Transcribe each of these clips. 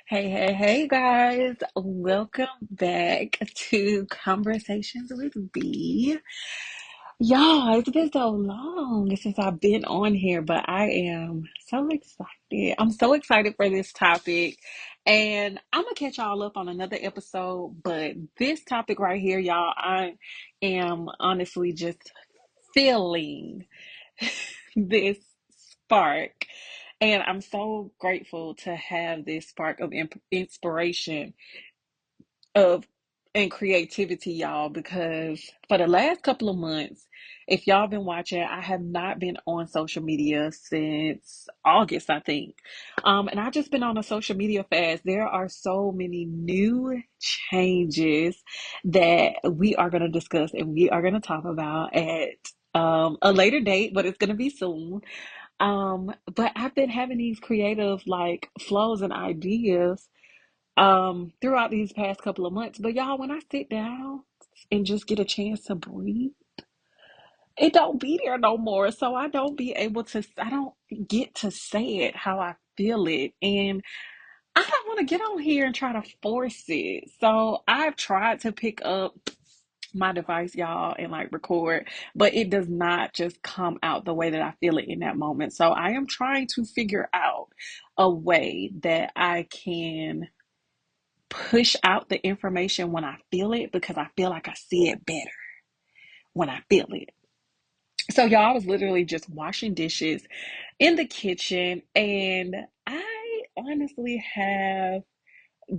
Hey, guys. Welcome back to Conversations with B. Y'all, it's been so long since I've been on here, but I am so excited. I'm so excited for this topic. And I'm going to catch y'all up on another episode, but this topic right here, y'all, I am honestly just feeling this spark. And I'm so grateful to have this spark of inspiration of and creativity, y'all, because for the last couple of months, if y'all been watching, I have not been on social media since August, I think. And I've just been on a social media fast. There are so many new changes that we are going to discuss and we are going to talk about at a later date, but it's going to be soon. But I've been having these creative like flows and ideas throughout these past couple of months. But y'all, when I sit down and just get a chance to breathe, it don't be there no more. So I don't get to say it how I feel it. And I don't want to get on here and try to force it. So I've tried to pick up my device, y'all, and like record, but it does not just come out the way that I feel it in that moment. So I am trying to figure out a way that I can push out the information when I feel it because I feel like I see it better when I feel it. So, y'all, I was literally just washing dishes in the kitchen, and I honestly have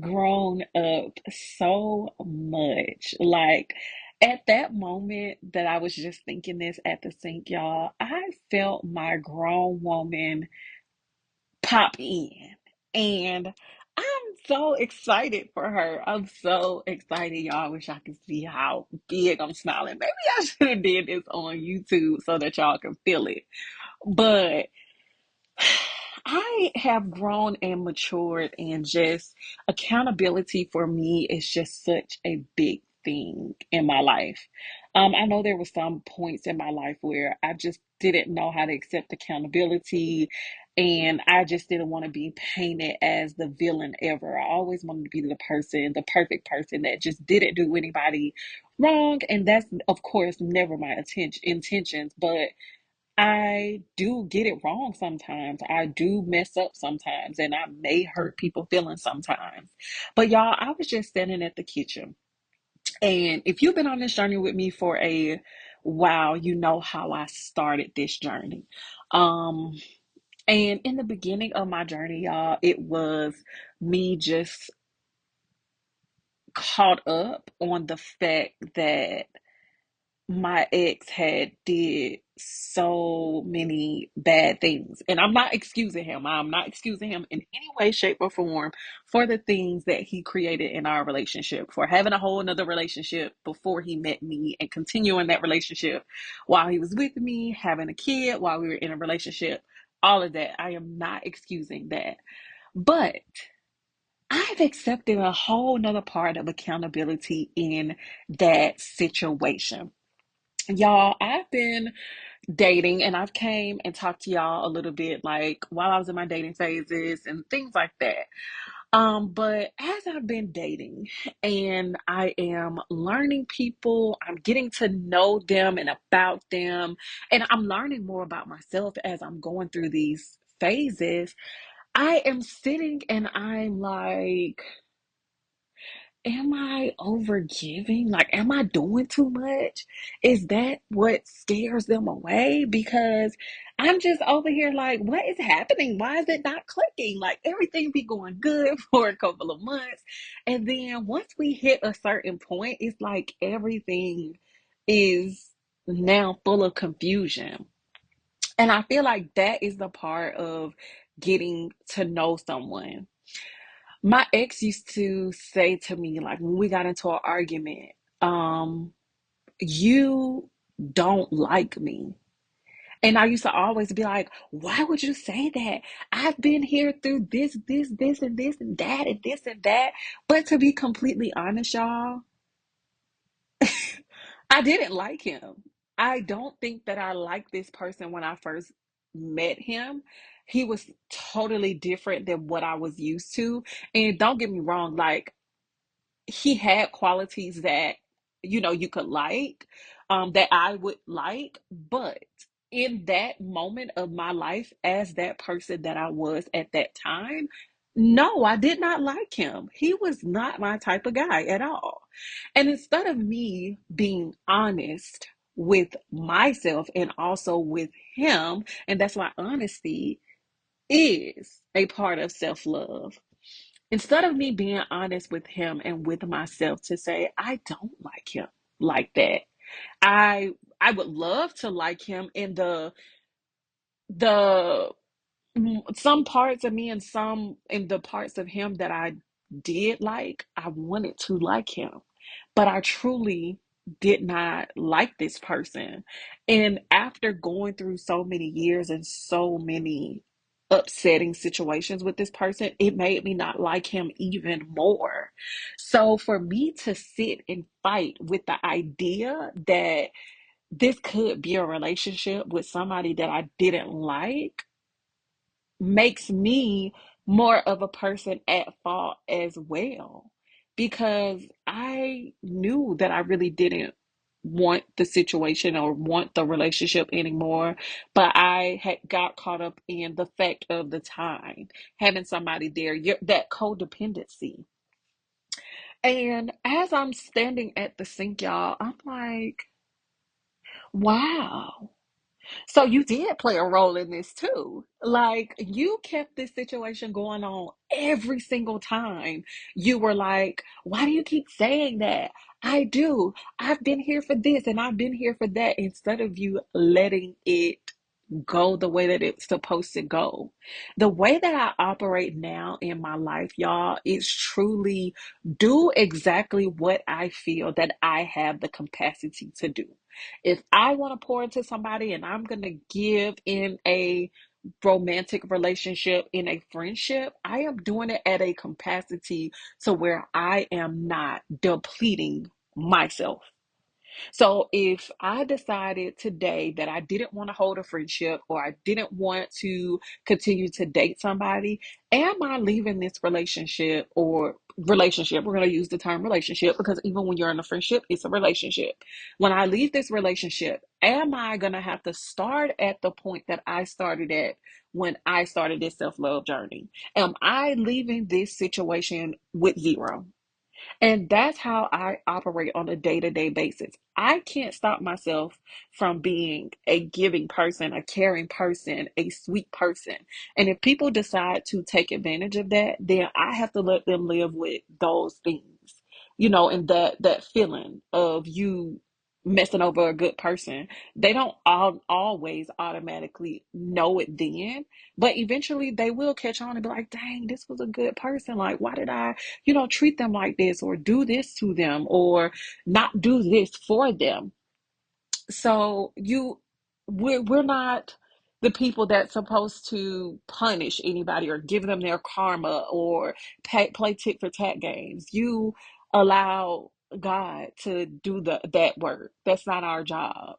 grown up so much. Like, at that moment that I was just thinking this at the sink, y'all, I felt my grown woman pop in. And I'm so excited for her. I'm so excited, y'all. I wish I could see how big I'm smiling. Maybe I should have did this on YouTube so that y'all can feel it. But I have grown and matured, and just accountability for me is just such a big thing in my life. I know there were some points in my life where I just didn't know how to accept accountability, and I just didn't want to be painted as the villain ever. I always wanted to be the person, the perfect person that just didn't do anybody wrong, and that's, of course, never my intentions, but I do get it wrong sometimes. I do mess up sometimes, and I may hurt people feelings sometimes. But y'all, I was just standing at the kitchen. And if you've been on this journey with me for a while, you know how I started this journey. Um, and in the beginning of my journey, y'all, it was me just caught up on the fact that my ex had did so many bad things, and I'm not excusing him in any way, shape, or form for the things that he created in our relationship, for having a whole another relationship before he met me and continuing that relationship while he was with me, having a kid while we were in a relationship. All of that, I am not excusing that, but I've accepted a whole nother part of accountability in that situation. Y'all, I've been dating, and I've came and talked to y'all a little bit like while I was in my dating phases and things like that. But as I've been dating and I am learning people, I'm getting to know them and about them, and I'm learning more about myself as I'm going through these phases. I am sitting and I'm like, am I overgiving? Like, am I doing too much? Is that what scares them away? Because I'm just over here like, what is happening? Why is it not clicking? Like, everything be going good for a couple of months. And then once we hit a certain point, it's like everything is now full of confusion. And I feel like that is the part of getting to know someone. My ex used to say to me, like when we got into an argument, um, you don't like me. And I used to always be like, why would you say that? I've been here through this, and this, and that, and this, and that. But to be completely honest, y'all, I didn't like him. I don't think that I liked this person when I first met him. he was totally different than what I was used to. And don't get me wrong, like he had qualities that you could like, that I would like, but in that moment of my life, as that person that I was at that time, no, I did not like him. He was not my type of guy at all. And instead of me being honest with myself and also with him, and that's why honesty is a part of self-love. Instead of me being honest with him and with myself to say, I don't like him like that. I I would love to like him in the some parts of me, and some in the parts of him that I did like, I wanted to like him. But I truly did not like this person. And after going through so many years and so many upsetting situations with this person, it made me not like him even more. So for me to sit and fight with the idea that this could be a relationship with somebody that I didn't like makes me more of a person at fault as well, because I knew that I really didn't want the situation or want the relationship anymore, but I had got caught up in the fact of the time, having somebody there, that codependency. And as I'm standing at the sink, y'all, I'm like, wow. So you did play a role in this too. Like you kept this situation going on every single time. You were like, why do you keep saying that? I do. I've been here for this and I've been here for that, instead of you letting it go the way that it's supposed to go. The way that I operate now in my life, y'all, is truly do exactly what I feel that I have the capacity to do. If I want to pour into somebody and I'm going to give in a romantic relationship, in a friendship, I am doing it at a capacity to where I am not depleting myself. So if I decided today that I didn't want to hold a friendship, or I didn't want to continue to date somebody, am I leaving this relationship or relationship? We're going to use the term relationship because even when you're in a friendship, it's a relationship. When I leave this relationship, am I going to have to start at the point that I started at when I started this self love journey? Am I leaving this situation with zero? And that's how I operate on a day to day basis. I can't stop myself from being a giving person, a caring person, a sweet person. And if people decide to take advantage of that, then I have to let them live with those things, and that feeling of you messing over a good person. They don't always automatically know it then, but eventually they will catch on and be like, dang, this was a good person. Like, why did I treat them like this, or do this to them, or not do this for them. So we're not the people that's supposed to punish anybody or give them their karma or play tit for tat games. You allow God to do that work. That's not our job.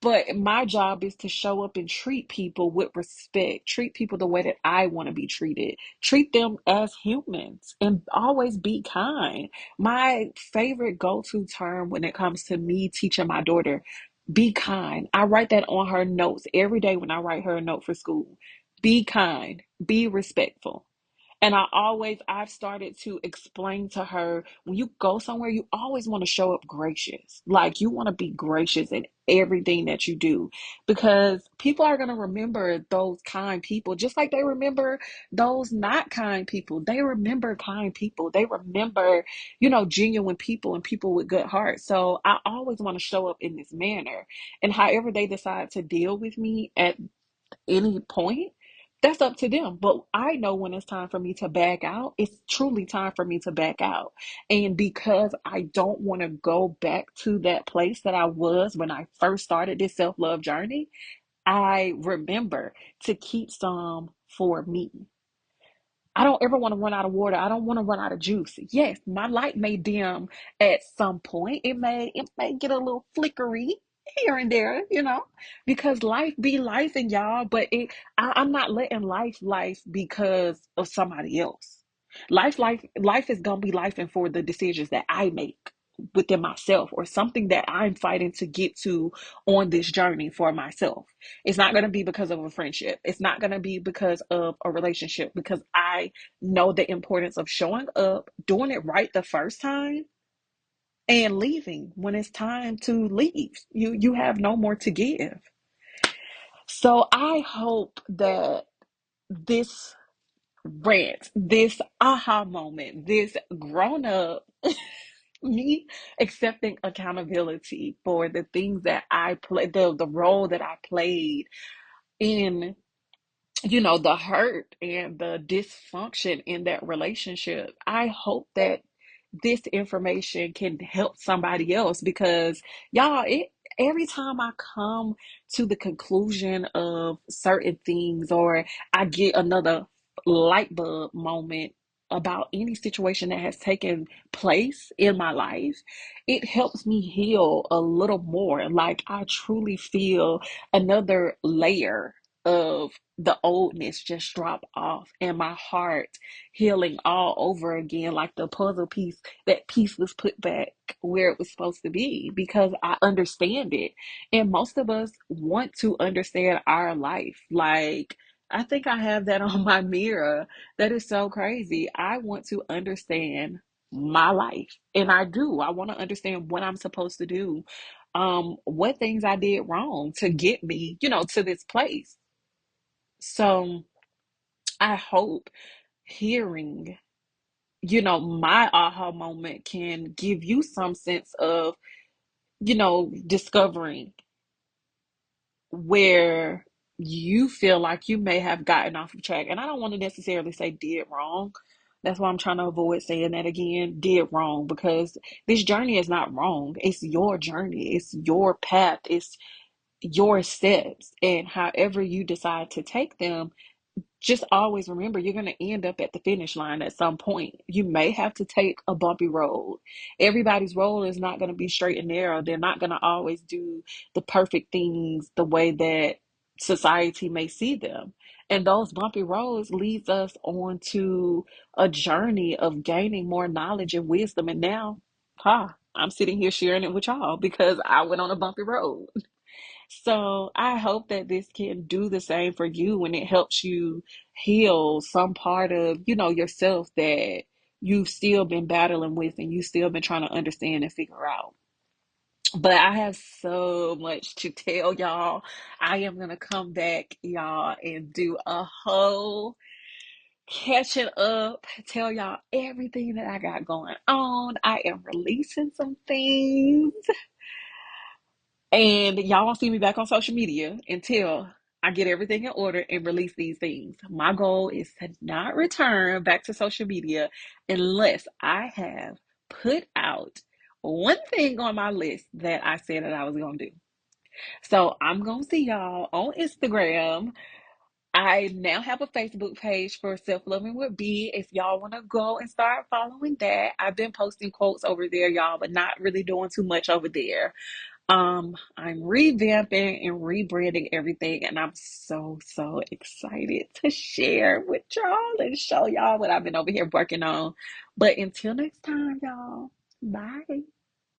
But my job is to show up and treat people with respect, treat people the way that I want to be treated, treat them as humans, and always be kind. My favorite go to term when it comes to me teaching my daughter, be kind. I write that on her notes every day when I write her a note for school. Be kind, be respectful. And I've started to explain to her, when you go somewhere, you always want to show up gracious. Like you want to be gracious in everything that you do, because people are going to remember those kind people just like they remember those not kind people. They remember kind people. They remember, genuine people and people with good hearts. So I always want to show up in this manner. And however they decide to deal with me at any point, that's up to them. But I know when it's time for me to back out, it's truly time for me to back out. And because I don't want to go back to that place that I was when I first started this self love journey, I remember to keep some for me. I don't ever want to run out of water. I don't want to run out of juice. Yes, my light may dim at some point. It may get a little flickery here and there, because life be life and y'all, but I'm not letting life because of somebody else. Life is gonna be life and for the decisions that I make within myself or something that I'm fighting to get to on this journey for myself. It's not gonna be because of a friendship. It's not gonna be because of a relationship because I know the importance of showing up, doing it right the first time and leaving when it's time to leave. You have no more to give. So I hope that this rant, this aha moment, this grown up me accepting accountability for the things that I play, the role that I played in the hurt and the dysfunction in that relationship. I hope that this information can help somebody else because y'all, every time I come to the conclusion of certain things or I get another light bulb moment about any situation that has taken place in my life, it helps me heal a little more. Like I truly feel another layer of the oldness just drop off and my heart healing all over again, like the puzzle piece, that piece was put back where it was supposed to be because I understand it. And most of us want to understand our life. Like, I think I have that on my mirror. That is so crazy. I want to understand my life. And I do. I want to understand what I'm supposed to do, what things I did wrong to get me, to this place. So I hope hearing, my aha moment can give you some sense of, discovering where you feel like you may have gotten off of track. And I don't want to necessarily say did wrong. That's why I'm trying to avoid saying that again, did wrong, because this journey is not wrong. It's your journey, it's your path, it's your steps. And however you decide to take them, just always remember you're going to end up at the finish line at some point. You may have to take a bumpy road. Everybody's road is not going to be straight and narrow. They're not going to always do the perfect things the way that society may see them. And those bumpy roads leads us on to a journey of gaining more knowledge and wisdom. And now, I'm sitting here sharing it with y'all because I went on a bumpy road. So I hope that this can do the same for you when it helps you heal some part of, yourself that you've still been battling with and you've still been trying to understand and figure out. But I have so much to tell y'all. I am gonna come back, y'all, and do a whole catching up, tell y'all everything that I got going on. I am releasing some things. And y'all won't see me back on social media until I get everything in order and release these things. My goal is to not return back to social media unless I have put out one thing on my list that I said that I was going to do. So I'm going to see y'all on Instagram. I now have a Facebook page for Self Loving with B. If y'all want to go and start following that, I've been posting quotes over there, y'all, but not really doing too much over there. I'm revamping and rebranding everything, and I'm so, so excited to share with y'all and show y'all what I've been over here working on. But until next time, y'all, bye.